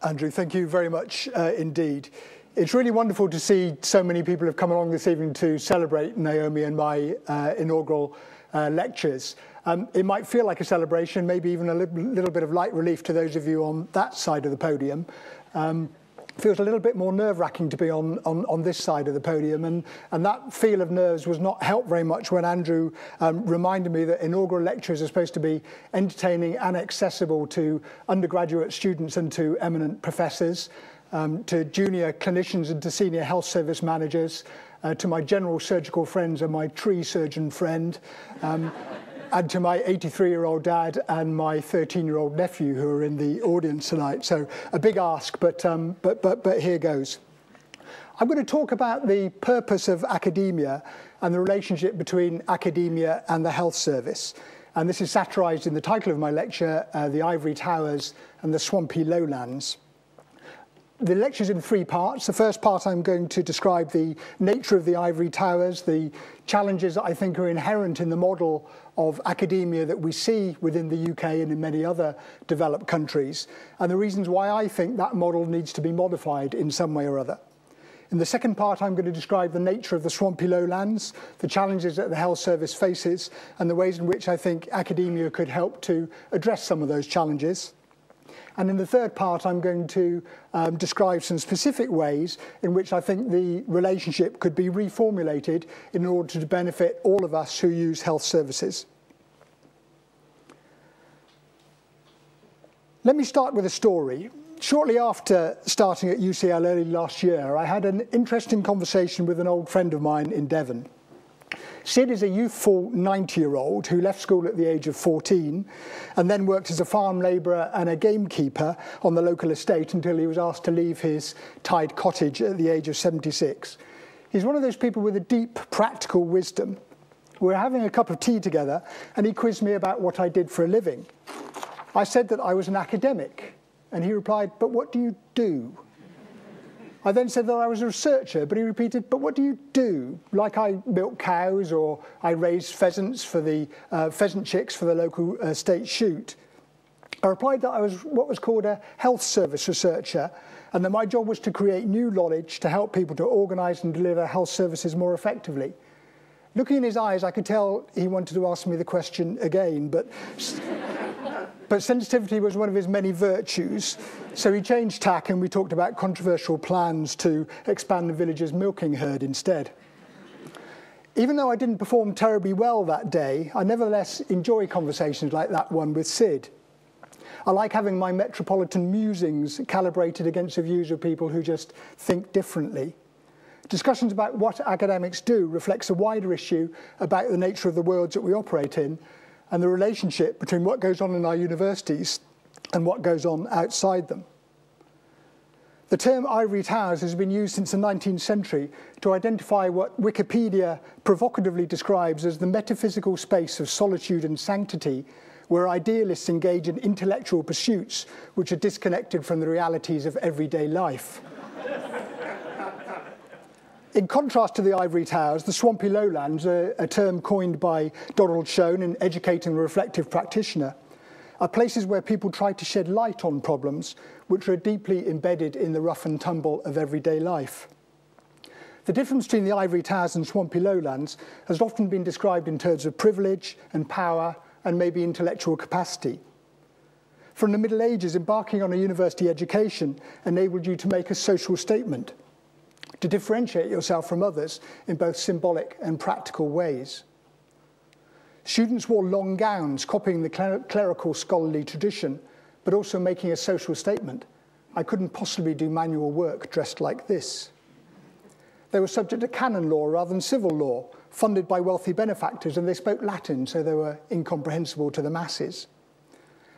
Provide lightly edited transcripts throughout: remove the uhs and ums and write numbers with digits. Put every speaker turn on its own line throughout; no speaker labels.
Andrew, thank you very much indeed. It's really wonderful to see so many people have come along this evening to celebrate Naomi and my inaugural lectures. It might feel like a celebration, maybe even a little bit of light relief to those of you on that side of the podium. Feels a little bit more nerve-wracking to be on this side of the podium, and that feel of nerves was not helped very much when Andrew reminded me that inaugural lectures are supposed to be entertaining and accessible to undergraduate students and to eminent professors, to junior clinicians and to senior health service managers, to my general surgical friends and my tree surgeon friend, and to my 83-year-old dad and my 13-year-old nephew who are in the audience tonight. So a big ask, but here goes. I'm going to talk about the purpose of academia and the relationship between academia and the health service. And this is satirized in the title of my lecture, The Ivory Towers and the Swampy Lowlands. The lecture's in three parts. The first part, I'm going to describe the nature of the ivory towers, the challenges that I think are inherent in the model of academia that we see within the UK and in many other developed countries, and the reasons why I think that model needs to be modified in some way or other. In the second part, I'm going to describe the nature of the swampy lowlands, the challenges that the health service faces, and the ways in which I think academia could help to address some of those challenges. And in the third part, I'm going to describe some specific ways in which I think the relationship could be reformulated in order to benefit all of us who use health services. Let me start with a story. Shortly after starting at UCL early last year, I had an interesting conversation with an old friend of mine in Devon. Sid is a youthful 90-year-old who left school at the age of 14 and then worked as a farm labourer and a gamekeeper on the local estate until he was asked to leave his tied cottage at the age of 76. He's one of those people with a deep practical wisdom. We were having a cup of tea together and he quizzed me about what I did for a living. I said that I was an academic and he replied, "But what do you do?" I then said that I was a researcher, but he repeated, "But what do you do?" Like I milk cows or I raise pheasants for the pheasant chicks for the local state shoot. I replied that I was what was called a health service researcher and that my job was to create new knowledge to help people to organise and deliver health services more effectively. Looking in his eyes, I could tell he wanted to ask me the question again, but sensitivity was one of his many virtues. So he changed tack and we talked about controversial plans to expand the village's milking herd instead. Even though I didn't perform terribly well that day, I nevertheless enjoy conversations like that one with Sid. I like having my metropolitan musings calibrated against the views of people who just think differently. Discussions about what academics do reflects a wider issue about the nature of the worlds that we operate in and the relationship between what goes on in our universities and what goes on outside them. The term ivory towers has been used since the 19th century to identify what Wikipedia provocatively describes as the metaphysical space of solitude and sanctity, where idealists engage in intellectual pursuits which are disconnected from the realities of everyday life. In contrast to the ivory towers, the swampy lowlands, a term coined by Donald Schoen in Educating the Reflective Practitioner, are places where people try to shed light on problems which are deeply embedded in the rough and tumble of everyday life. The difference between the ivory towers and swampy lowlands has often been described in terms of privilege and power and maybe intellectual capacity. From the Middle Ages, embarking on a university education enabled you to make a social statement, to differentiate yourself from others in both symbolic and practical ways. Students wore long gowns, copying the clerical scholarly tradition, but also making a social statement. I couldn't possibly do manual work dressed like this. They were subject to canon law rather than civil law, funded by wealthy benefactors, and they spoke Latin, so they were incomprehensible to the masses.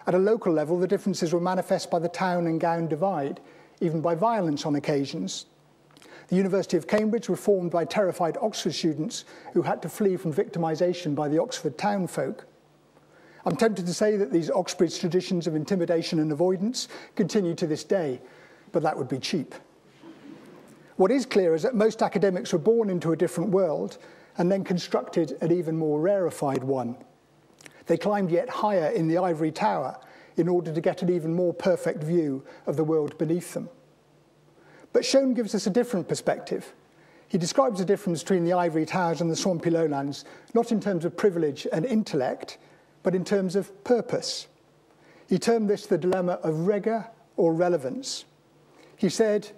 At a local level, the differences were manifest by the town and gown divide, even by violence on occasions. The University of Cambridge was formed by terrified Oxford students who had to flee from victimisation by the Oxford town folk. I'm tempted to say that these Oxbridge traditions of intimidation and avoidance continue to this day, but that would be cheap. What is clear is that most academics were born into a different world and then constructed an even more rarefied one. They climbed yet higher in the ivory tower, in order to get an even more perfect view of the world beneath them. But Schoen gives us a different perspective. He describes the difference between the Ivory Towers and the Swampy Lowlands, not in terms of privilege and intellect, but in terms of purpose. He termed this the dilemma of rigor or relevance. He said,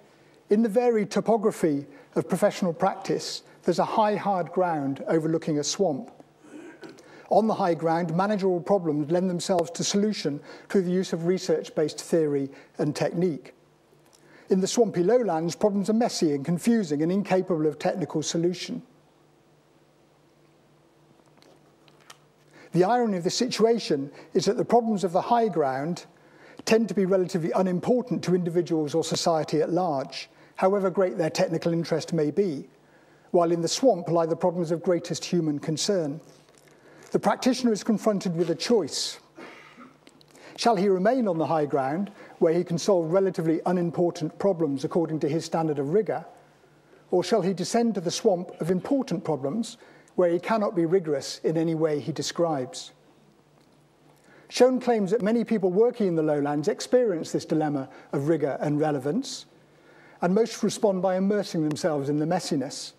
in the varied topography of professional practice, there's a high, hard ground overlooking a swamp. On the high ground, manageable problems lend themselves to solution through the use of research-based theory and technique. In the Swampy Lowlands, problems are messy and confusing and incapable of technical solution. The irony of the situation is that the problems of the high ground tend to be relatively unimportant to individuals or society at large, however great their technical interest may be, while in the swamp lie the problems of greatest human concern. The practitioner is confronted with a choice. Shall he remain on the high ground, where he can solve relatively unimportant problems according to his standard of rigor, or shall he descend to the swamp of important problems, where he cannot be rigorous in any way he describes? Schoen claims that many people working in the lowlands experience this dilemma of rigor and relevance, and most respond by immersing themselves in the messiness.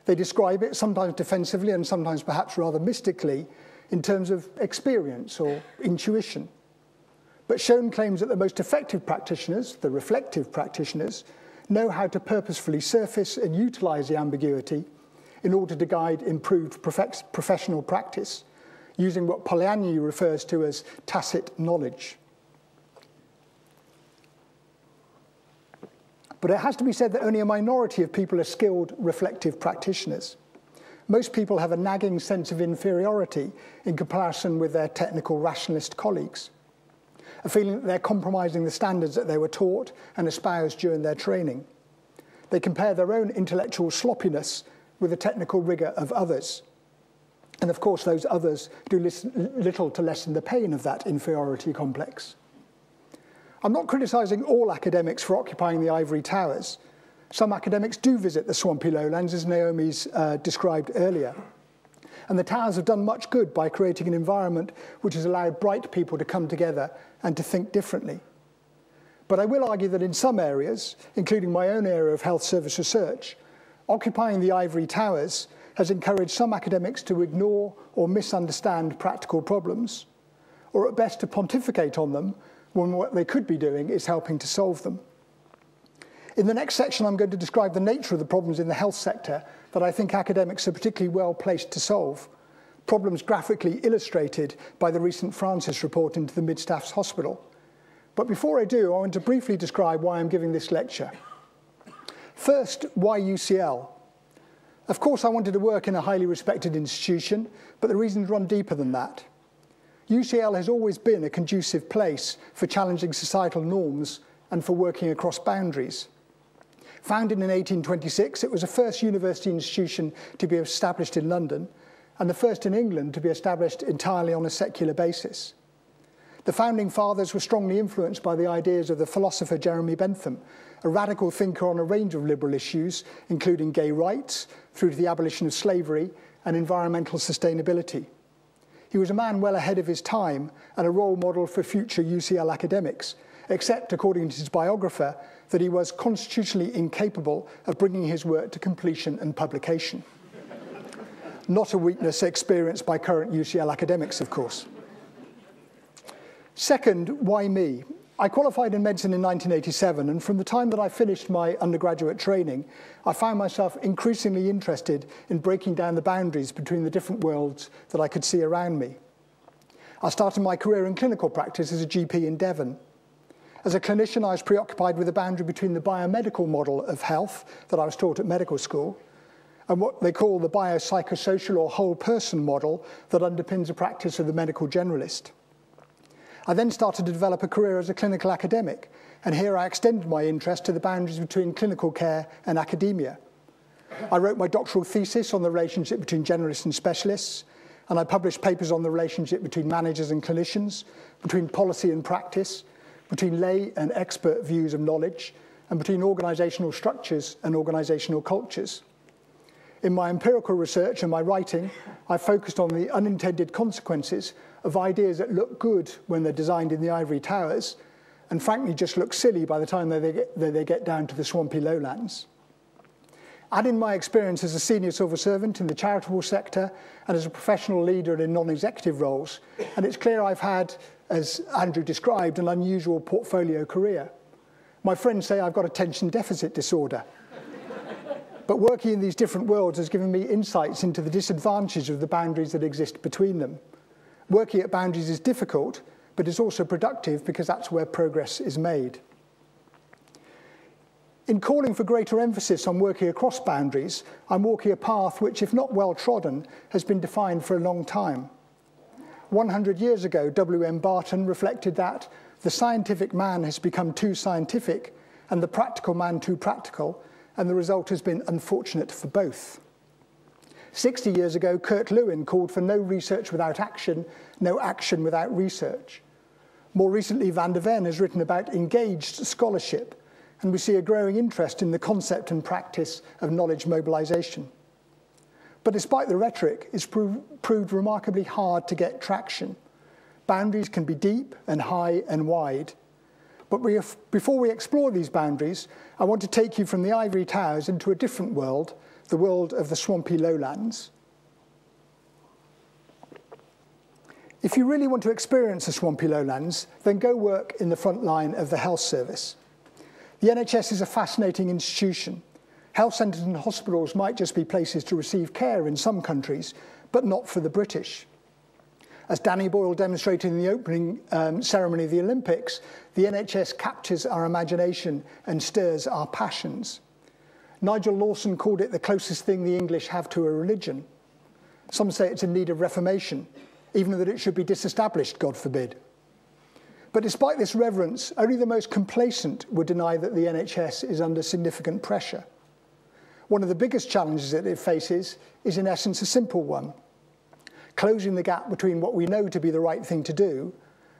They describe it, sometimes defensively and sometimes perhaps rather mystically, in terms of experience or intuition. But Schoen claims that the most effective practitioners, the reflective practitioners, know how to purposefully surface and utilize the ambiguity in order to guide improved professional practice, using what Polanyi refers to as tacit knowledge. But it has to be said that only a minority of people are skilled reflective practitioners. Most people have a nagging sense of inferiority in comparison with their technical rationalist colleagues, a feeling that they're compromising the standards that they were taught and espoused during their training. They compare their own intellectual sloppiness with the technical rigor of others. And of course, those others do little to lessen the pain of that inferiority complex. I'm not criticizing all academics for occupying the Ivory Towers. Some academics do visit the Swampy Lowlands, as Naomi's described earlier. And the towers have done much good by creating an environment which has allowed bright people to come together and to think differently. But I will argue that in some areas, including my own area of health service research, occupying the Ivory Towers has encouraged some academics to ignore or misunderstand practical problems, or at best to pontificate on them when what they could be doing is helping to solve them. In the next section, I'm going to describe the nature of the problems in the health sector that I think academics are particularly well placed to solve, problems graphically illustrated by the recent Francis report into the Mid-Staffs Hospital. But before I do, I want to briefly describe why I'm giving this lecture. First, why UCL? Of course, I wanted to work in a highly respected institution, but the reasons run deeper than that. UCL has always been a conducive place for challenging societal norms and for working across boundaries. Founded in 1826, it was the first university institution to be established in London and the first in England to be established entirely on a secular basis. The founding fathers were strongly influenced by the ideas of the philosopher Jeremy Bentham, a radical thinker on a range of liberal issues, including gay rights, through to the abolition of slavery and environmental sustainability. He was a man well ahead of his time and a role model for future UCL academics, except, according to his biographer, that he was constitutionally incapable of bringing his work to completion and publication. Not a weakness experienced by current UCL academics, of course. Second, why me? I qualified in medicine in 1987, and from the time that I finished my undergraduate training, I found myself increasingly interested in breaking down the boundaries between the different worlds that I could see around me. I started my career in clinical practice as a GP in Devon. As a clinician, I was preoccupied with the boundary between the biomedical model of health that I was taught at medical school and what they call the biopsychosocial or whole person model that underpins the practice of the medical generalist. I then started to develop a career as a clinical academic, and here I extended my interest to the boundaries between clinical care and academia. I wrote my doctoral thesis on the relationship between generalists and specialists, and I published papers on the relationship between managers and clinicians, between policy and practice, between lay and expert views of knowledge, and between organizational structures and organizational cultures. In my empirical research and my writing, I've focused on the unintended consequences of ideas that look good when they're designed in the ivory towers, and frankly just look silly by the time they get down to the swampy lowlands. Add in my experience as a senior civil servant in the charitable sector and as a professional leader in non-executive roles, and it's clear I've had, as Andrew described, an unusual portfolio career. My friends say I've got attention deficit disorder. But working in these different worlds has given me insights into the disadvantages of the boundaries that exist between them. Working at boundaries is difficult, but it's also productive because that's where progress is made. In calling for greater emphasis on working across boundaries, I'm walking a path which, if not well trodden, has been defined for a long time. 100 years ago, W.M. Barton reflected that the scientific man has become too scientific and the practical man too practical, and the result has been unfortunate for both. 60 years ago, Kurt Lewin called for no research without action, no action without research. More recently, Van der Ven has written about engaged scholarship, and we see a growing interest in the concept and practice of knowledge mobilization. But despite the rhetoric, it's proved remarkably hard to get traction. Boundaries can be deep and high and wide. But before we explore these boundaries, I want to take you from the ivory towers into a different world, the world of the swampy lowlands. If you really want to experience the swampy lowlands, then go work in the front line of the health service. The NHS is a fascinating institution. Health centres and hospitals might just be places to receive care in some countries, but not for the British. As Danny Boyle demonstrated in the opening ceremony of the Olympics, the NHS captures our imagination and stirs our passions. Nigel Lawson called it the closest thing the English have to a religion. Some say it's in need of reformation, even that it should be disestablished, God forbid. But despite this reverence, only the most complacent would deny that the NHS is under significant pressure. One of the biggest challenges that it faces is in essence a simple one: closing the gap between what we know to be the right thing to do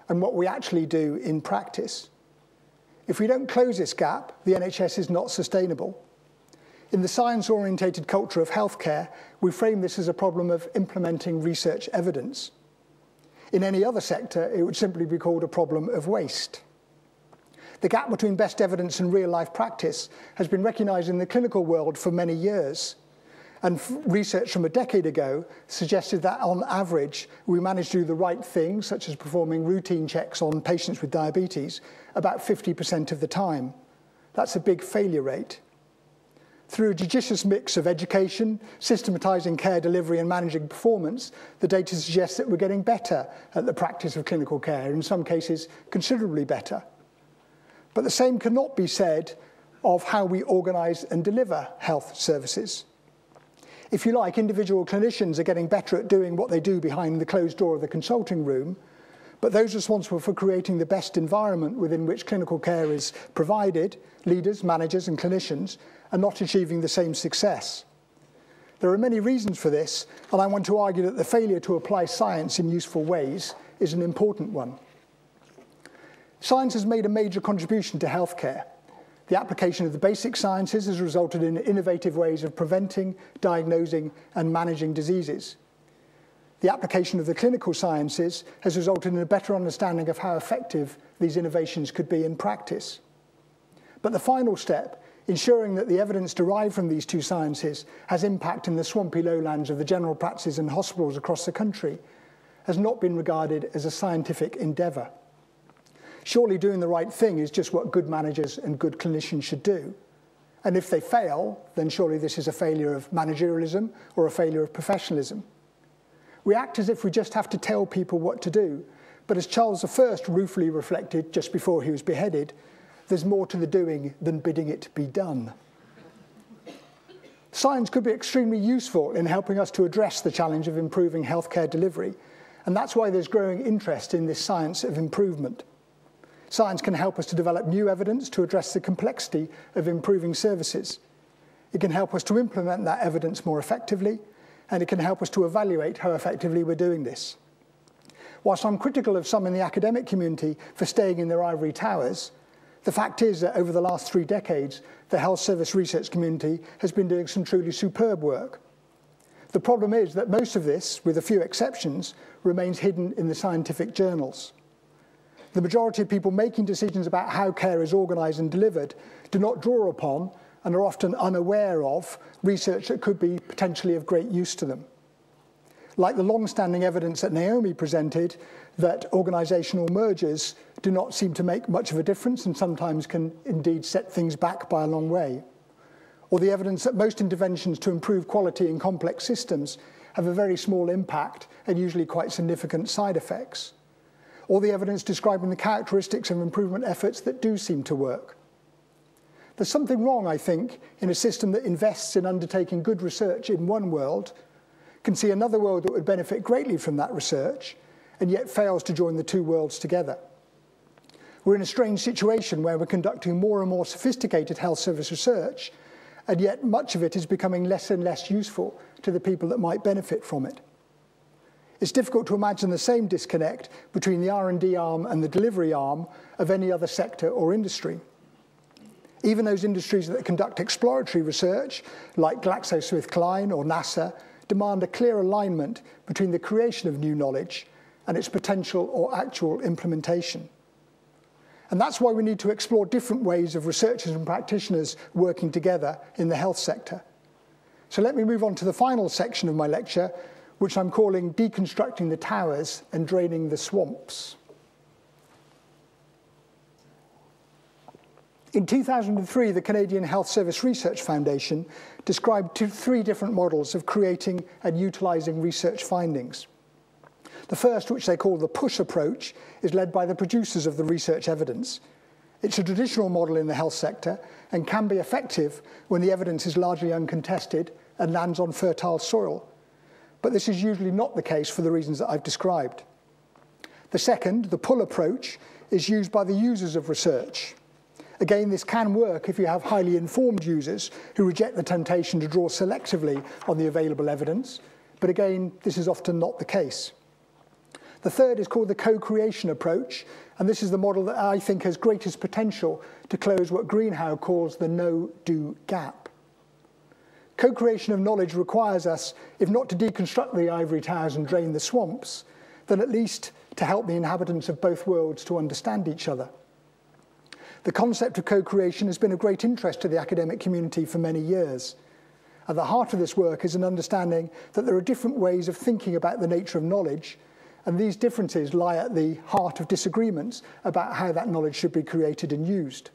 and what we actually do in practice. If we don't close this gap, the NHS is not sustainable. In the science-orientated culture of healthcare, we frame this as a problem of implementing research evidence. In any other sector, it would simply be called a problem of waste. The gap between best evidence and real-life practice has been recognised in the clinical world for many years. And research from a decade ago suggested that, on average, we manage to do the right thing, such as performing routine checks on patients with diabetes, about 50% of the time. That's a big failure rate. Through a judicious mix of education, systematising care delivery and managing performance, the data suggests that we're getting better at the practice of clinical care, in some cases considerably better. But the same cannot be said of how we organise and deliver health services. If you like, individual clinicians are getting better at doing what they do behind the closed door of the consulting room, but those responsible for creating the best environment within which clinical care is provided, leaders, managers and clinicians, are not achieving the same success. There are many reasons for this, and I want to argue that the failure to apply science in useful ways is an important one. Science has made a major contribution to healthcare. The application of the basic sciences has resulted in innovative ways of preventing, diagnosing, and managing diseases. The application of the clinical sciences has resulted in a better understanding of how effective these innovations could be in practice. But the final step, ensuring that the evidence derived from these two sciences has impact in the swampy lowlands of the general practices and hospitals across the country, has not been regarded as a scientific endeavour. Surely doing the right thing is just what good managers and good clinicians should do. And if they fail, then surely this is a failure of managerialism or a failure of professionalism. We act as if we just have to tell people what to do, but as Charles I ruefully reflected just before he was beheaded, there's more to the doing than bidding it be done. Science could be extremely useful in helping us to address the challenge of improving healthcare delivery, and that's why there's growing interest in this science of improvement. Science can help us to develop new evidence to address the complexity of improving services. It can help us to implement that evidence more effectively, and it can help us to evaluate how effectively we're doing this. Whilst I'm critical of some in the academic community for staying in their ivory towers, the fact is that over the last 3 decades, the health service research community has been doing some truly superb work. The problem is that most of this, with a few exceptions, remains hidden in the scientific journals. The majority of people making decisions about how care is organised and delivered do not draw upon and are often unaware of research that could be potentially of great use to them. Like the long-standing evidence that Naomi presented that organisational mergers do not seem to make much of a difference and sometimes can indeed set things back by a long way. Or the evidence that most interventions to improve quality in complex systems have a very small impact and usually quite significant side effects. Or the evidence describing the characteristics of improvement efforts that do seem to work. There's something wrong, I think, in a system that invests in undertaking good research in one world, can see another world that would benefit greatly from that research, and yet fails to join the two worlds together. We're in a strange situation where we're conducting more and more sophisticated health service research, and yet much of it is becoming less and less useful to the people that might benefit from it. It's difficult to imagine the same disconnect between the R&D arm and the delivery arm of any other sector or industry. Even those industries that conduct exploratory research, like GlaxoSmithKline or NASA, demand a clear alignment between the creation of new knowledge and its potential or actual implementation. And that's why we need to explore different ways of researchers and practitioners working together in the health sector. So let me move on to the final section of my lecture, which I'm calling Deconstructing the Towers and Draining the Swamps. In 2003, the Canadian Health Service Research Foundation described three different models of creating and utilising research findings. The first, which they call the push approach, is led by the producers of the research evidence. It's a traditional model in the health sector and can be effective when the evidence is largely uncontested and lands on fertile soil. But this is usually not the case for the reasons that I've described. The second, the pull approach, is used by the users of research. Again, this can work if you have highly informed users who reject the temptation to draw selectively on the available evidence. But again, this is often not the case. The third is called the co-creation approach, and this is the model that I think has greatest potential to close what Greenhow calls the no-do gap. Co-creation of knowledge requires us, if not to deconstruct the ivory towers and drain the swamps, then at least to help the inhabitants of both worlds to understand each other. The concept of co-creation has been of great interest to the academic community for many years. At the heart of this work is an understanding that there are different ways of thinking about the nature of knowledge, and these differences lie at the heart of disagreements about how that knowledge should be created and used.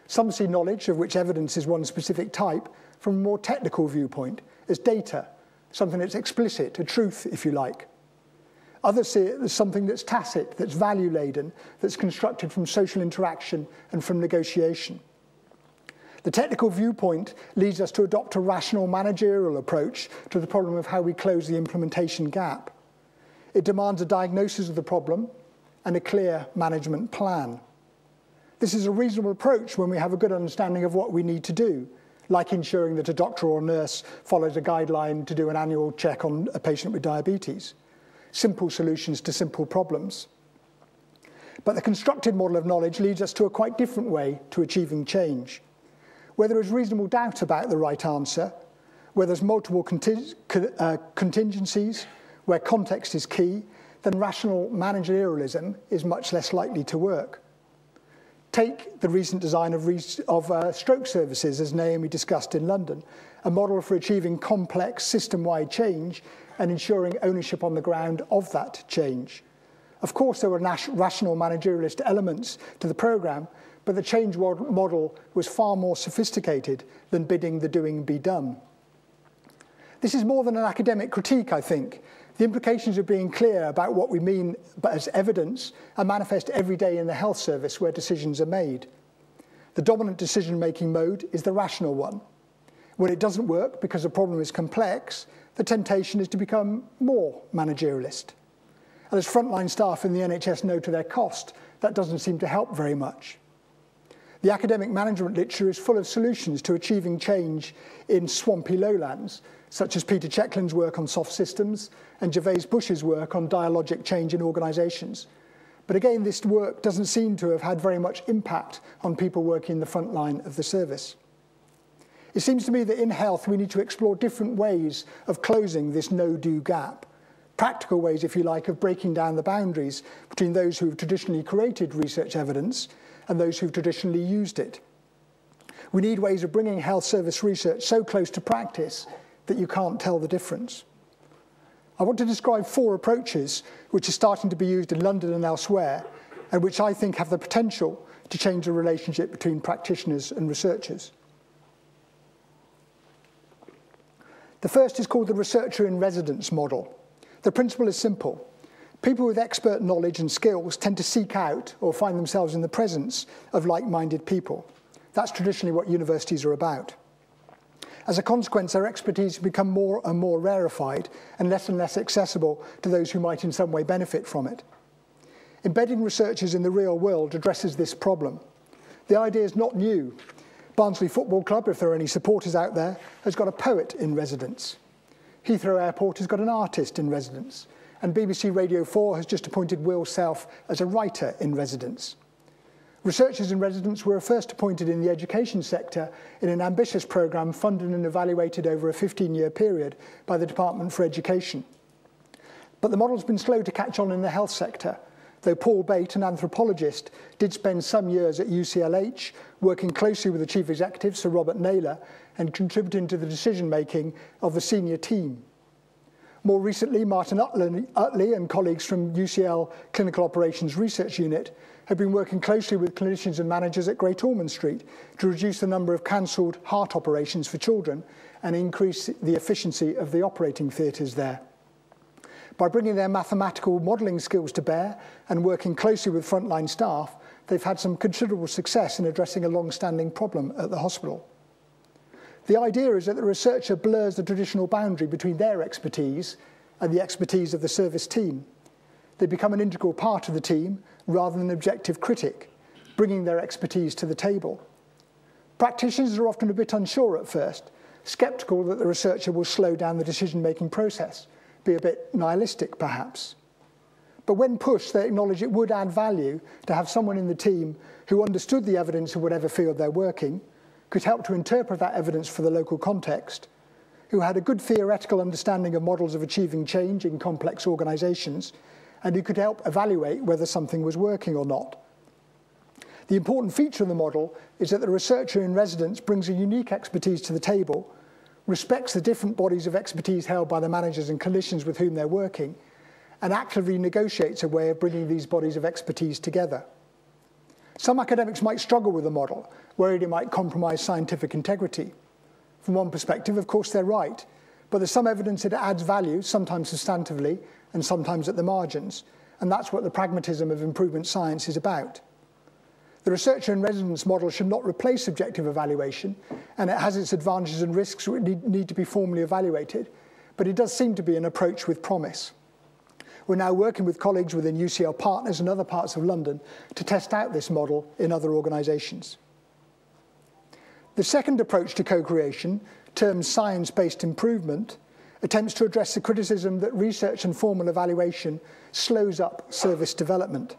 Some see knowledge, of which evidence is one specific type, from a more technical viewpoint, as data, something that's explicit, a truth, if you like. Others see it as something that's tacit, that's value-laden, that's constructed from social interaction and from negotiation. The technical viewpoint leads us to adopt a rational managerial approach to the problem of how we close the implementation gap. It demands a diagnosis of the problem and a clear management plan. This is a reasonable approach when we have a good understanding of what we need to do, like ensuring that a doctor or nurse follows a guideline to do an annual check on a patient with diabetes. Simple solutions to simple problems. But the constructed model of knowledge leads us to a quite different way to achieving change. Where there is reasonable doubt about the right answer, where there's multiple contingencies, where context is key, then rational managerialism is much less likely to work. Take the recent design of stroke services, as Naomi discussed in London, a model for achieving complex system-wide change and ensuring ownership on the ground of that change. Of course, there were rational managerialist elements to the programme, but the change model was far more sophisticated than bidding the doing be done. This is more than an academic critique, I think. The implications of being clear about what we mean as evidence are manifest every day in the health service where decisions are made. The dominant decision-making mode is the rational one. When it doesn't work because the problem is complex, the temptation is to become more managerialist. And as frontline staff in the NHS know to their cost, that doesn't seem to help very much. The academic management literature is full of solutions to achieving change in swampy lowlands, such as Peter Checklin's work on soft systems and Gervais Bush's work on dialogic change in organisations. But again, this work doesn't seem to have had very much impact on people working in the front line of the service. It seems to me that in health we need to explore different ways of closing this no-do gap. Practical ways, if you like, of breaking down the boundaries between those who have traditionally created research evidence and those who've traditionally used it. We need ways of bringing health service research so close to practice that you can't tell the difference. I want to describe 4 approaches which are starting to be used in London and elsewhere, and which I think have the potential to change the relationship between practitioners and researchers. The first is called the researcher in residence model. The principle is simple. People with expert knowledge and skills tend to seek out or find themselves in the presence of like-minded people. That's traditionally what universities are about. As a consequence, their expertise has become more and more rarefied and less accessible to those who might in some way benefit from it. Embedding researchers in the real world addresses this problem. The idea is not new. Barnsley Football Club, if there are any supporters out there, has got a poet in residence. Heathrow Airport has got an artist in residence. And BBC Radio 4 has just appointed Will Self as a writer in residence. Researchers in residence were first appointed in the education sector in an ambitious programme funded and evaluated over a 15-year period by the Department for Education. But the model's been slow to catch on in the health sector, though Paul Bate, an anthropologist, did spend some years at UCLH working closely with the chief executive, Sir Robert Naylor, and contributing to the decision-making of the senior team. More recently, Martin Utley and colleagues from UCL Clinical Operations Research Unit have been working closely with clinicians and managers at Great Ormond Street to reduce the number of cancelled heart operations for children and increase the efficiency of the operating theatres there. By bringing their mathematical modelling skills to bear and working closely with frontline staff, they've had some considerable success in addressing a long-standing problem at the hospital. The idea is that the researcher blurs the traditional boundary between their expertise and the expertise of the service team. They become an integral part of the team rather than an objective critic, bringing their expertise to the table. Practitioners are often a bit unsure at first, sceptical that the researcher will slow down the decision-making process, be a bit nihilistic perhaps. But when pushed, they acknowledge it would add value to have someone in the team who understood the evidence of whatever field they're working, could help to interpret that evidence for the local context, who had a good theoretical understanding of models of achieving change in complex organisations, and who could help evaluate whether something was working or not. The important feature of the model is that the researcher in residence brings a unique expertise to the table, respects the different bodies of expertise held by the managers and clinicians with whom they're working, and actively negotiates a way of bringing these bodies of expertise together. Some academics might struggle with the model, worried it might compromise scientific integrity. From one perspective, of course, they're right, but there's some evidence that it adds value, sometimes substantively and sometimes at the margins, and that's what the pragmatism of improvement science is about. The researcher in residence model should not replace objective evaluation, and it has its advantages and risks which need to be formally evaluated, but it does seem to be an approach with promise. We're now working with colleagues within UCL Partners and other parts of London to test out this model in other organisations. The second approach to co-creation, termed science-based improvement, attempts to address the criticism that research and formal evaluation slows up service development.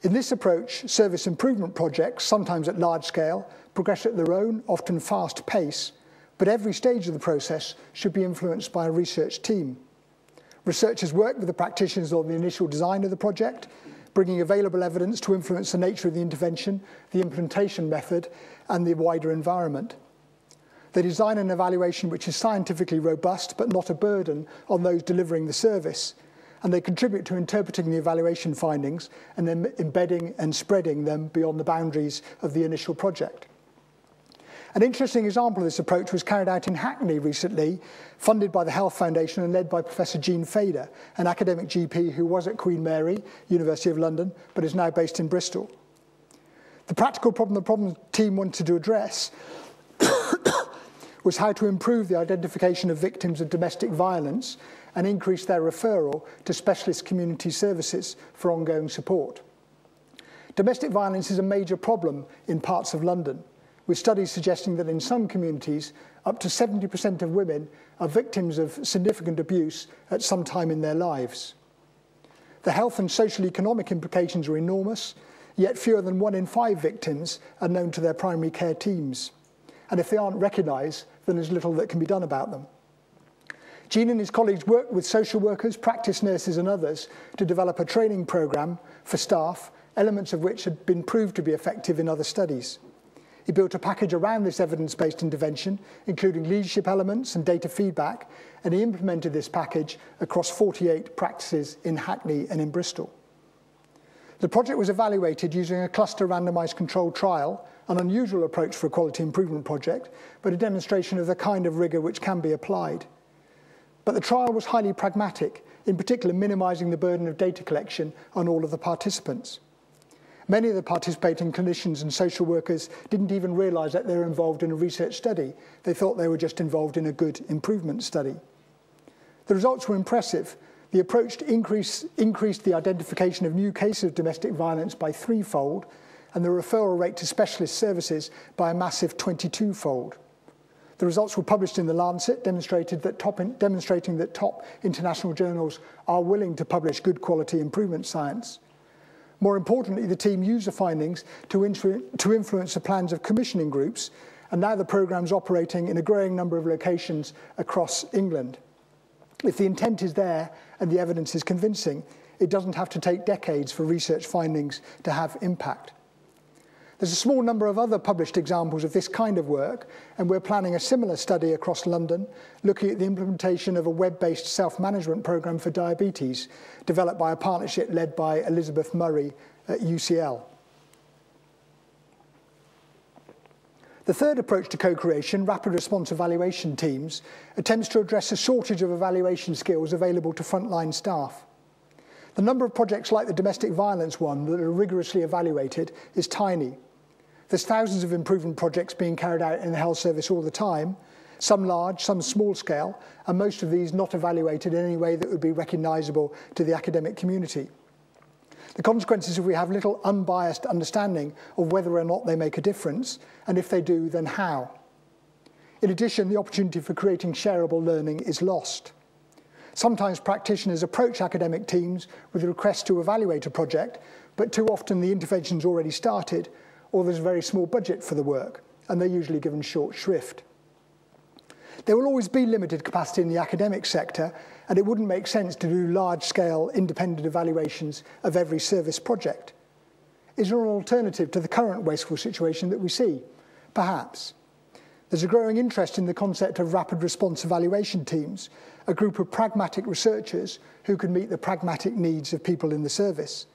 In this approach, service improvement projects, sometimes at large scale, progress at their own, often fast pace, but every stage of the process should be influenced by a research team. Researchers work with the practitioners on the initial design of the project, bringing available evidence to influence the nature of the intervention, the implementation method, and the wider environment. They design an evaluation which is scientifically robust, but not a burden on those delivering the service, and they contribute to interpreting the evaluation findings and then embedding and spreading them beyond the boundaries of the initial project. An interesting example of this approach was carried out in Hackney recently, funded by the Health Foundation and led by Professor Jean Fader, an academic GP who was at Queen Mary, University of London, but is now based in Bristol. The practical problem the problem team wanted to address was how to improve the identification of victims of domestic violence and increase their referral to specialist community services for ongoing support. Domestic violence is a major problem in parts of London, with studies suggesting that in some communities, up to 70% of women are victims of significant abuse at some time in their lives. The health and social economic implications are enormous, yet fewer than 1 in 5 victims are known to their primary care teams. and if they aren't recognised, then there's little that can be done about them. Jean and his colleagues worked with social workers, practice nurses and others to develop a training programme for staff, elements of which had been proved to be effective in other studies. He built a package around this evidence-based intervention, including leadership elements and data feedback, and he implemented this package across 48 practices in Hackney and in Bristol. The project was evaluated using a cluster randomised controlled trial, an unusual approach for a quality improvement project, but a demonstration of the kind of rigour which can be applied. But the trial was highly pragmatic, in particular minimising the burden of data collection on all of the participants. Many of the participating clinicians and social workers didn't even realise that they were involved in a research study. They thought they were just involved in a good improvement study. The results were impressive. The approach increased the identification of new cases of domestic violence by 3-fold, and the referral rate to specialist services by a massive 22-fold. The results were published in The Lancet, demonstrating that top international journals are willing to publish good quality improvement science. More importantly, the team used the findings to influence the plans of commissioning groups, and now the programme is operating in a growing number of locations across England. If the intent is there and the evidence is convincing, it doesn't have to take decades for research findings to have impact. There's a small number of other published examples of this kind of work, and we're planning a similar study across London, looking at the implementation of a web-based self-management programme for diabetes, developed by a partnership led by Elizabeth Murray at UCL. The third approach to co-creation, rapid response evaluation teams, attempts to address a shortage of evaluation skills available to frontline staff. The number of projects like the domestic violence one that are rigorously evaluated is tiny. There's thousands of improvement projects being carried out in the health service all the time, some large, some small scale, and most of these not evaluated in any way that would be recognisable to the academic community. The consequence is if we have little unbiased understanding of whether or not they make a difference, and if they do, then how. In addition, the opportunity for creating shareable learning is lost. Sometimes practitioners approach academic teams with a request to evaluate a project, but too often the intervention's already started, or there's a very small budget for the work, and they're usually given short shrift. There will always be limited capacity in the academic sector, and it wouldn't make sense to do large-scale independent evaluations of every service project. Is there an alternative to the current wasteful situation that we see? Perhaps. There's a growing interest in the concept of rapid response evaluation teams, a group of pragmatic researchers who can meet the pragmatic needs of people in the service.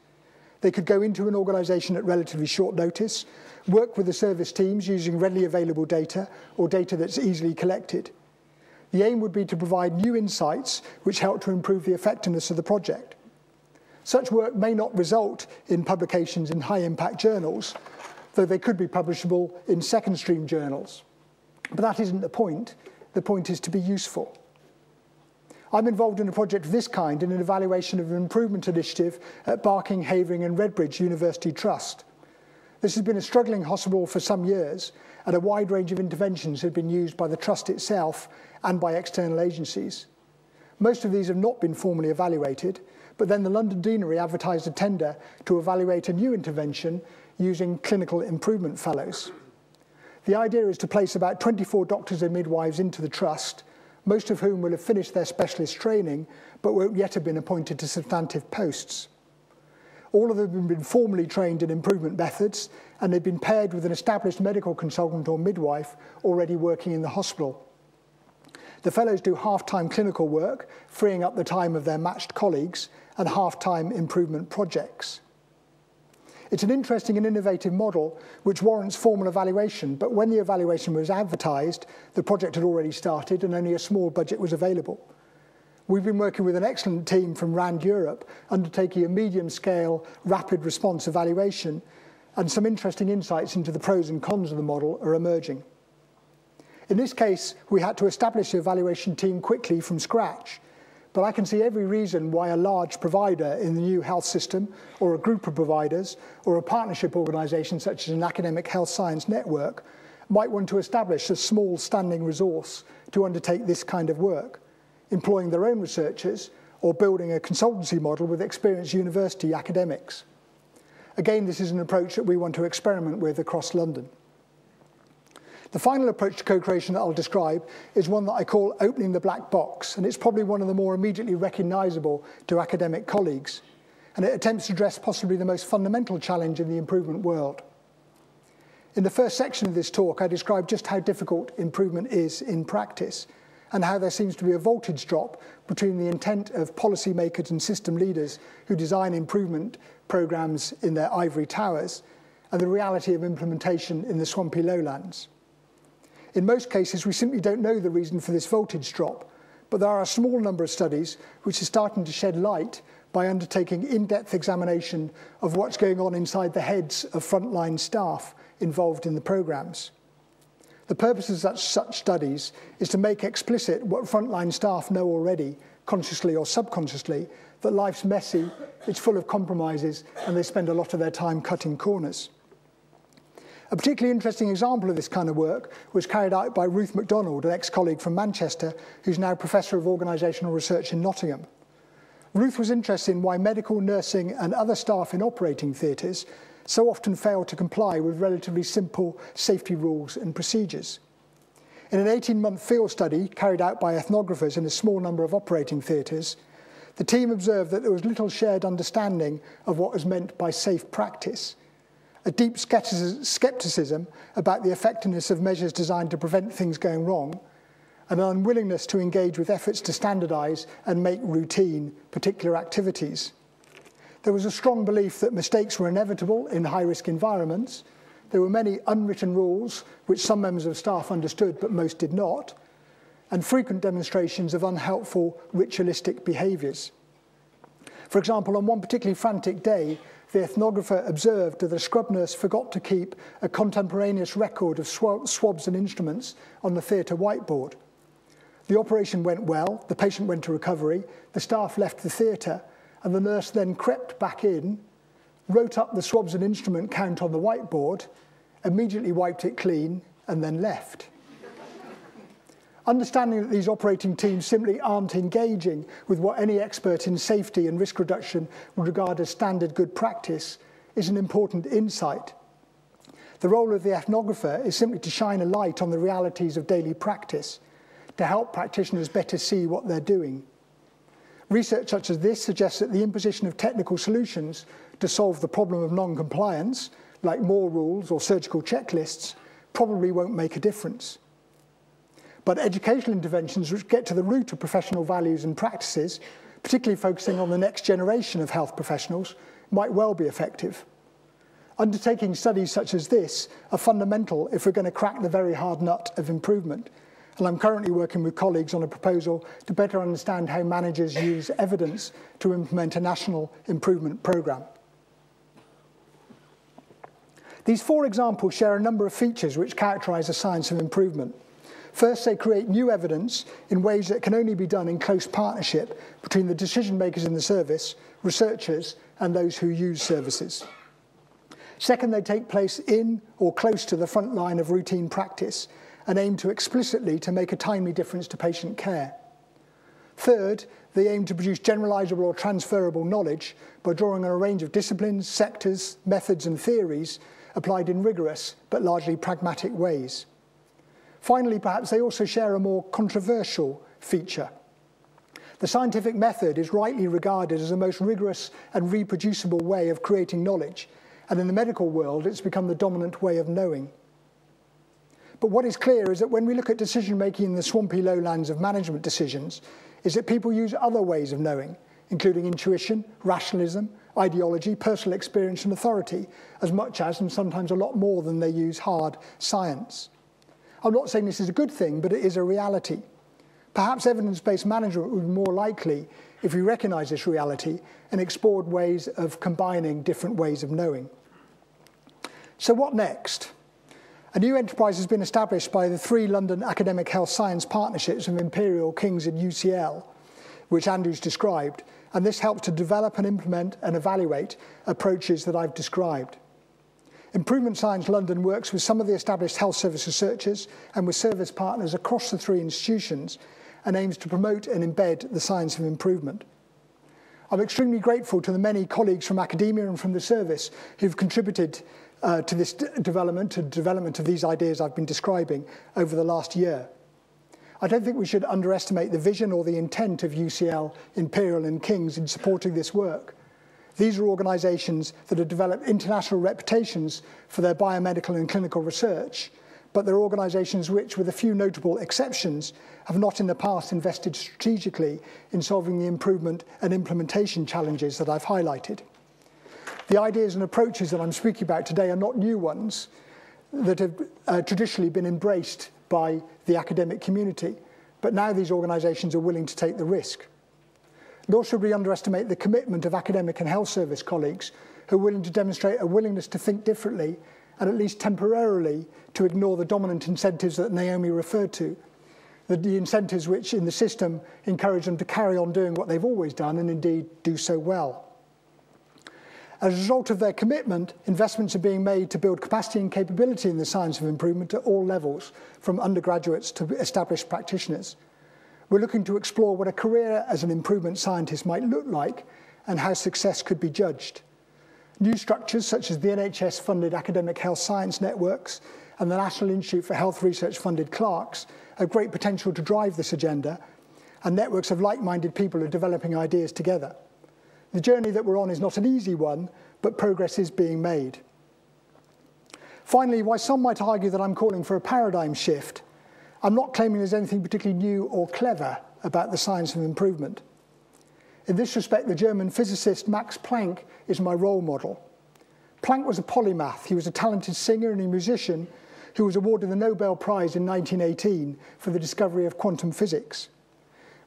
They could go into an organisation at relatively short notice, work with the service teams using readily available data or data that's easily collected. The aim would be to provide new insights which help to improve the effectiveness of the project. Such work may not result in publications in high-impact journals, though they could be publishable in second-stream journals. But that isn't the point. The point is to be useful. I'm involved in a project of this kind in an evaluation of an improvement initiative at Barking, Havering and Redbridge University Trust. This has been a struggling hospital for some years, and a wide range of interventions have been used by the trust itself and by external agencies. Most of these have not been formally evaluated, but then the London Deanery advertised a tender to evaluate a new intervention using clinical improvement fellows. The idea is to place about 24 doctors and midwives into the trust, most of whom will have finished their specialist training, but won't yet have been appointed to substantive posts. All of them have been formally trained in improvement methods, and they've been paired with an established medical consultant or midwife already working in the hospital. The fellows do half-time clinical work, freeing up the time of their matched colleagues, and half-time improvement projects. It's an interesting and innovative model which warrants formal evaluation, but when the evaluation was advertised, the project had already started and only a small budget was available. We've been working with an excellent team from RAND Europe, undertaking a medium-scale rapid response evaluation, and some interesting insights into the pros and cons of the model are emerging. In this case, we had to establish the evaluation team quickly from scratch, but I can see every reason why a large provider in the new health system, or a group of providers, or a partnership organisation such as an academic health science network, might want to establish a small standing resource to undertake this kind of work, employing their own researchers or building a consultancy model with experienced university academics. Again, this is an approach that we want to experiment with across London. The final approach to co-creation that I'll describe is one that I call opening the black box, and it's probably one of the more immediately recognizable to academic colleagues, and it attempts to address possibly the most fundamental challenge in the improvement world. In the first section of this talk, I described just how difficult improvement is in practice, and how there seems to be a voltage drop between the intent of policymakers and system leaders who design improvement programs in their ivory towers and the reality of implementation in the swampy lowlands. In most cases, we simply don't know the reason for this voltage drop, but there are a small number of studies which are starting to shed light by undertaking in-depth examination of what's going on inside the heads of frontline staff involved in the programs. The purpose of such studies is to make explicit what frontline staff know already, consciously or subconsciously, that life's messy, it's full of compromises, and they spend a lot of their time cutting corners. A particularly interesting example of this kind of work was carried out by Ruth MacDonald, an ex-colleague from Manchester, who's now Professor of Organisational Research in Nottingham. Ruth was interested in why medical, nursing, and other staff in operating theatres so often fail to comply with relatively simple safety rules and procedures. In an 18-month field study carried out by ethnographers in a small number of operating theatres, the team observed that there was little shared understanding of what was meant by safe practice, a deep skepticism about the effectiveness of measures designed to prevent things going wrong, and an unwillingness to engage with efforts to standardise and make routine particular activities. There was a strong belief that mistakes were inevitable in high-risk environments. There were many unwritten rules, which some members of staff understood but most did not, and frequent demonstrations of unhelpful ritualistic behaviours. For example, on one particularly frantic day, the ethnographer observed that the scrub nurse forgot to keep a contemporaneous record of swabs and instruments on the theatre whiteboard. The operation went well, the patient went to recovery, the staff left the theatre, and the nurse then crept back in, wrote up the swabs and instrument count on the whiteboard, immediately wiped it clean, and then left. Understanding that these operating teams simply aren't engaging with what any expert in safety and risk reduction would regard as standard good practice is an important insight. The role of the ethnographer is simply to shine a light on the realities of daily practice, to help practitioners better see what they're doing. Research such as this suggests that the imposition of technical solutions to solve the problem of non-compliance, like more rules or surgical checklists, probably won't make a difference. But educational interventions which get to the root of professional values and practices, particularly focusing on the next generation of health professionals, might well be effective. Undertaking studies such as this are fundamental if we're going to crack the very hard nut of improvement. And I'm currently working with colleagues on a proposal to better understand how managers use evidence to implement a national improvement programme. These four examples share a number of features which characterise the science of improvement. First, they create new evidence in ways that can only be done in close partnership between the decision makers in the service, researchers, and those who use services. Second, they take place in or close to the front line of routine practice and aim to explicitly to make a timely difference to patient care. Third, they aim to produce generalizable or transferable knowledge by drawing on a range of disciplines, sectors, methods, and theories applied in rigorous but largely pragmatic ways. Finally, perhaps they also share a more controversial feature. The scientific method is rightly regarded as the most rigorous and reproducible way of creating knowledge, and in the medical world, it's become the dominant way of knowing. But what is clear is that when we look at decision-making in the swampy lowlands of management decisions, is that people use other ways of knowing, including intuition, rationalism, ideology, personal experience, and authority, as much as, and sometimes a lot more than, they use hard science. I'm not saying this is a good thing, but it is a reality. Perhaps evidence-based management would be more likely if we recognise this reality and explored ways of combining different ways of knowing. So what next? A new enterprise has been established by the 3 London academic health science partnerships of Imperial, King's and UCL, which Andrew's described, and this helps to develop and implement and evaluate approaches that I've described. Improvement Science London works with some of the established health service researchers and with service partners across the 3 institutions and aims to promote and embed the science of improvement. I'm extremely grateful to the many colleagues from academia and from the service who've contributed to this development of these ideas I've been describing over the last year. I don't think we should underestimate the vision or the intent of UCL, Imperial and King's in supporting this work. These are organisations that have developed international reputations for their biomedical and clinical research, but they're organisations which, with a few notable exceptions, have not in the past invested strategically in solving the improvement and implementation challenges that I've highlighted. The ideas and approaches that I'm speaking about today are not new ones that have traditionally been embraced by the academic community, but now these organisations are willing to take the risk. Nor should we underestimate the commitment of academic and health service colleagues who are willing to demonstrate a willingness to think differently and at least temporarily to ignore the dominant incentives that Naomi referred to, the incentives which in the system encourage them to carry on doing what they've always done and indeed do so well. As a result of their commitment, investments are being made to build capacity and capability in the science of improvement at all levels, from undergraduates to established practitioners. We're looking to explore what a career as an improvement scientist might look like and how success could be judged. New structures such as the NHS-funded academic health science networks and the National Institute for Health Research-funded clerks have great potential to drive this agenda, and networks of like-minded people are developing ideas together. The journey that we're on is not an easy one, but progress is being made. Finally, while some might argue that I'm calling for a paradigm shift, I'm not claiming there's anything particularly new or clever about the science of improvement. In this respect, the German physicist Max Planck is my role model. Planck was a polymath. He was a talented singer and a musician who was awarded the Nobel Prize in 1918 for the discovery of quantum physics.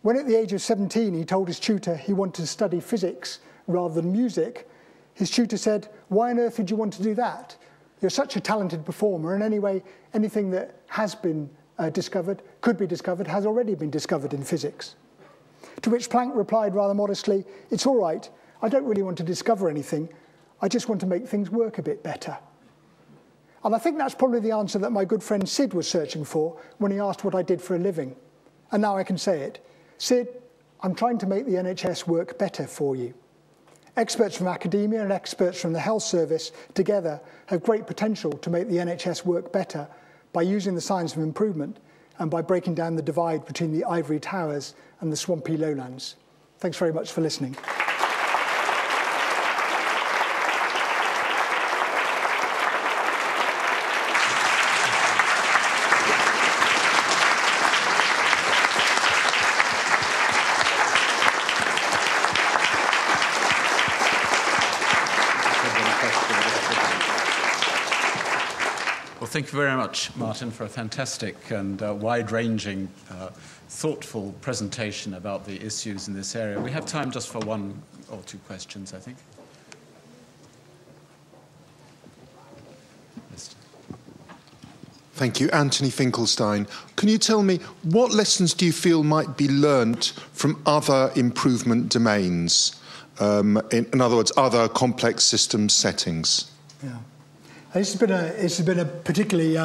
When at the age of 17 he told his tutor he wanted to study physics rather than music, his tutor said, "Why on earth would you want to do that? You're such a talented performer, and anyway, anything that has been could be discovered, has already been discovered in physics." To which Planck replied rather modestly, "It's all right, I don't really want to discover anything, I just want to make things work a bit better." And I think that's probably the answer that my good friend Sid was searching for when he asked what I did for a living. And now I can say it. Sid, I'm trying to make the NHS work better for you. Experts from academia and experts from the health service together have great potential to make the NHS work better by using the science of improvement and by breaking down the divide between the Ivory Towers and the Swampy Lowlands. Thanks very much for listening.
Thank you very much, Martin, for a fantastic and wide-ranging, thoughtful presentation about the issues in this area. We have time just for one or two questions, I think.
Thank you. Anthony Finkelstein. Can you tell me, what lessons do you feel might be learnt from other improvement domains? In other words, other complex system settings?
Yeah. It's been a particularly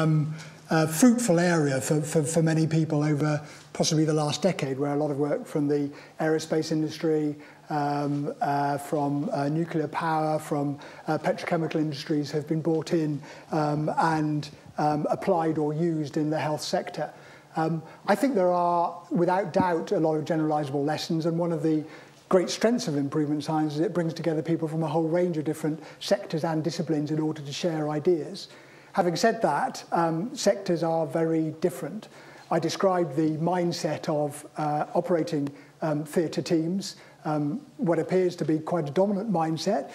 fruitful area for many people over possibly the last decade, where a lot of work from the aerospace industry, from nuclear power, from petrochemical industries have been brought in and applied or used in the health sector. I think there are, without doubt, a lot of generalizable lessons, and one of the great strengths of improvement science is it brings together people from a whole range of different sectors and disciplines in order to share ideas. Having said that, sectors are very different. I described the mindset of operating theatre teams, what appears to be quite a dominant mindset,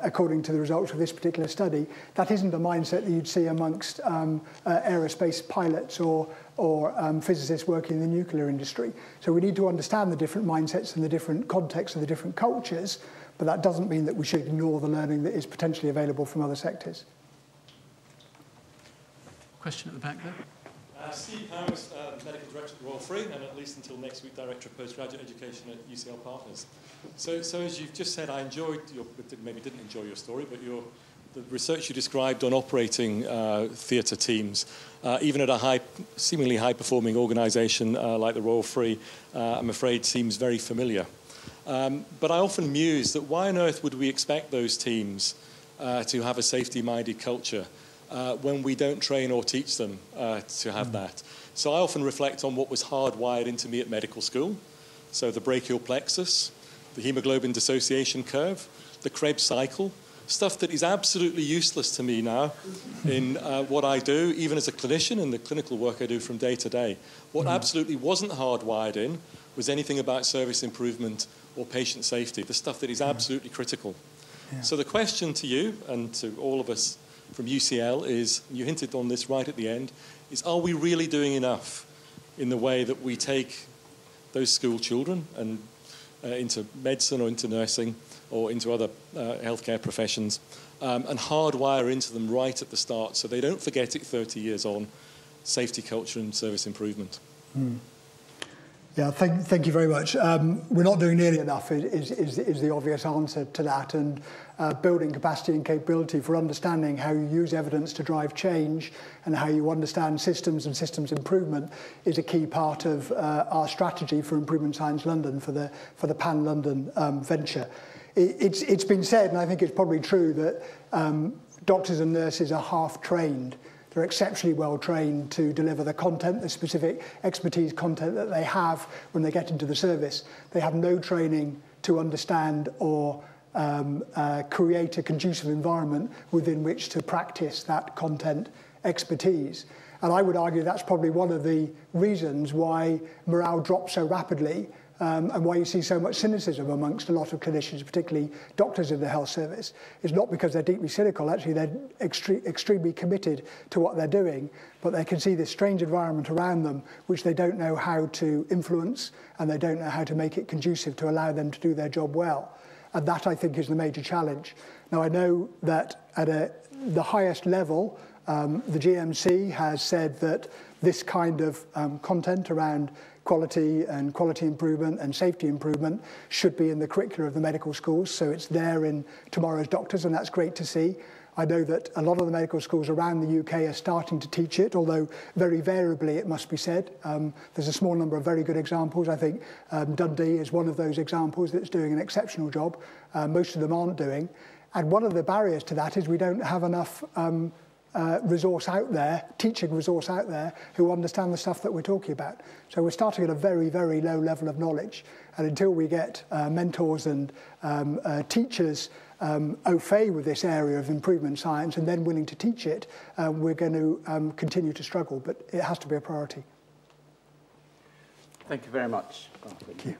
according to the results of this particular study. That isn't a mindset that you'd see amongst aerospace pilots or physicists working in the nuclear industry. So we need to understand the different mindsets and the different contexts of the different cultures, but that doesn't mean that we should ignore the learning that is potentially available from other sectors.
Question at the back there.
Steve Harris, Medical Director at the Royal Free, and at least until next week, Director of Postgraduate Education at UCL Partners. So as you've just said, I enjoyed maybe didn't enjoy your story, but the research you described on operating theatre teams, even at a seemingly high-performing organisation like the Royal Free, I'm afraid seems very familiar. But I often muse that why on earth would we expect those teams to have a safety-minded culture when we don't train or teach them to have that. So I often reflect on what was hardwired into me at medical school. So the brachial plexus, the hemoglobin dissociation curve, the Krebs cycle, stuff that is absolutely useless to me now in what I do, even as a clinician and the clinical work I do from day to day. What absolutely wasn't hardwired in was anything about service improvement or patient safety, the stuff that is absolutely critical. Yeah. So the question to you and to all of us from UCL is, you hinted on this right at the end, is are we really doing enough in the way that we take those school children and into medicine or into nursing or into other healthcare professions and hardwire into them right at the start so they don't forget it 30 years on, safety culture and service improvement?
Yeah, thank you very much. We're not doing nearly enough is the obvious answer to that, and building capacity and capability for understanding how you use evidence to drive change and how you understand systems and systems improvement is a key part of our strategy for Improvement Science London, for the Pan-London venture. It's been said, and I think it's probably true, that doctors and nurses are half-trained. They're exceptionally well trained to deliver the content, the specific expertise content that they have when they get into the service. They have no training to understand or create a conducive environment within which to practice that content expertise. And I would argue that's probably one of the reasons why morale drops so rapidly and why you see so much cynicism amongst a lot of clinicians, particularly doctors in the health service. It's not because they're deeply cynical. Actually, they're extremely committed to what they're doing, but they can see this strange environment around them which they don't know how to influence, and they don't know how to make it conducive to allow them to do their job well. And that, I think, is the major challenge. Now, I know that at the highest level, the GMC has said that this kind of content around quality and quality improvement and safety improvement should be in the curricula of the medical schools, so it's there in tomorrow's doctors, and that's great to see. I know that a lot of the medical schools around the UK are starting to teach it, although very variably, it must be said. There's a small number of very good examples. I think Dundee is one of those examples that's doing an exceptional job. Most of them aren't doing. And one of the barriers to that is we don't have enough resource out there, teaching resource out there, who understand the stuff that we're talking about. So we're starting at a very, very low level of knowledge. And until we get mentors and teachers au fait with this area of improvement science and then willing to teach it, we're going to continue to struggle. But it has to be a priority.
Thank you very much.
Thank you.